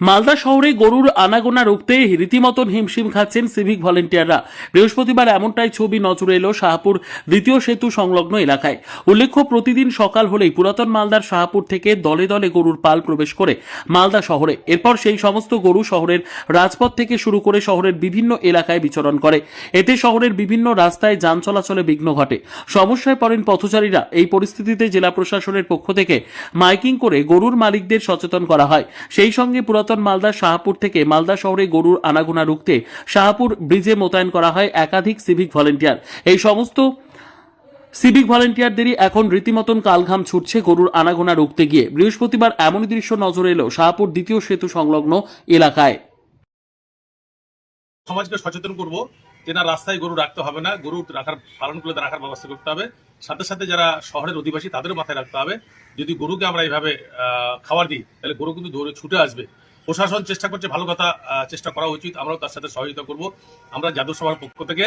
মালদা শহরে গরুর আনাগোনা রুখতে রীতিমতন হিমশিম খাচ্ছেন সিভিক ভলেন্টিয়াররা। বৃহস্পতিবার এমনটাই ছবি নজরে এলো শাহপুর দ্বিতীয় সেতু সংলগ্ন এলাকায়। উল্লেখ্য, প্রতিদিন সকাল হলেই পুরাতন মালদার শাহপুর থেকে দলে দলে গরুর পাল প্রবেশ করে মালদা শহরে। এরপর সেই সমস্ত গরু শহরের রাজপথ থেকে শুরু করে শহরের বিভিন্ন এলাকায় বিচরণ করে। এতে শহরের বিভিন্ন রাস্তায় যান চলাচলে বিঘ্ন ঘটে, সমস্যায় পড়েন পথচারীরা। এই পরিস্থিতিতে জেলা প্রশাসনের পক্ষ থেকে মাইকিং করে গরুর মালিকদের সচেতন করা হয়। সেই সঙ্গে পুরাতন মালদার শাহপুর থেকে মালদা শহরে গরুর আনাগোনা রুখতে শাহপুর ব্রিজে মোতায়েন করা হয় একাধিক সিভিক ভলেন্টিয়ার। এই সমস্ত সিভিক ভলেন্টিয়ারদেরই এখন রীতিমতন কালঘাম ছুটছে গরুর আনাগোনা রুখতে গিয়ে। বৃহস্পতিবার এমনই দৃশ্য নজরে এলো শাহপুর দ্বিতীয় সেতু সংলগ্ন এলাকায়। সমাজকে সচেতন করব যে না, রাস্তায় গরু রাখতে হবে না, গরু রাখার পালন করে রাখার ব্যবস্থা করতে হবে। সাথে সাথে যারা শহরের অধিবাসী তাদেরও মাথায় রাখতে হবে, যদি গরুকে আমরা এইভাবে খাবার দিই তাহলে গরু কিন্তু দৌড়ে ছুটে আসবে। প্রশাসন চেষ্টা করছে, ভালো কথা, চেষ্টা করা উচিত, আমরাও তার সাথে সহযোগিতা করব। আমরা জাদু সভার পক্ষ থেকে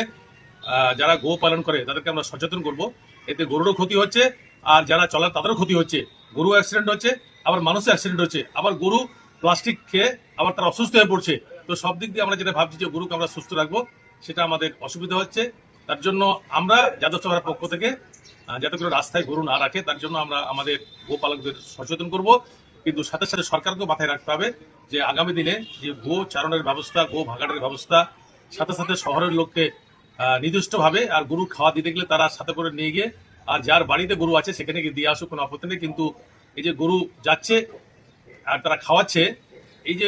যারা গো পালন করে তাদেরকে আমরা সচেতন করব। এতে গরুরও ক্ষতি হচ্ছে, আর যারা চলার তাদেরও ক্ষতি হচ্ছে। গরু অ্যাক্সিডেন্ট হচ্ছে, আবার মানুষের অ্যাক্সিডেন্ট হচ্ছে, আবার গরু প্লাস্টিক খেয়ে আবার তারা অসুস্থ হয়ে পড়ছে। তো সব দিক দিয়ে আমরা যেটা ভাবছি যে গরুকে আমরা সুস্থ রাখবো, সেটা আমাদের অসুবিধা হচ্ছে। তার জন্য আমরা যাদব সভার পক্ষ থেকে যাতে করে রাস্তায় গরু না রাখে তার জন্য আমরা আমাদের গোপালকদের সচেতন করব। কিন্তু সাথে সাথে সরকারকেও মাথায় রাখতে হবে যে আগামী দিনে যে গো চারণের ব্যবস্থা, গো ভাগাড়ের ব্যবস্থা, সাথে সাথে শহরের লোককে নির্দিষ্টভাবে আর গরু খাওয়া দিতে গেলে তারা সাথে করে নিয়ে গিয়ে আর যার বাড়িতে গরু আছে সেখানে গিয়ে দিয়ে আসুক, কোনো আপত্তি নেই। কিন্তু এই যে গরু যাচ্ছে আর তারা খাওয়াচ্ছে, এই যে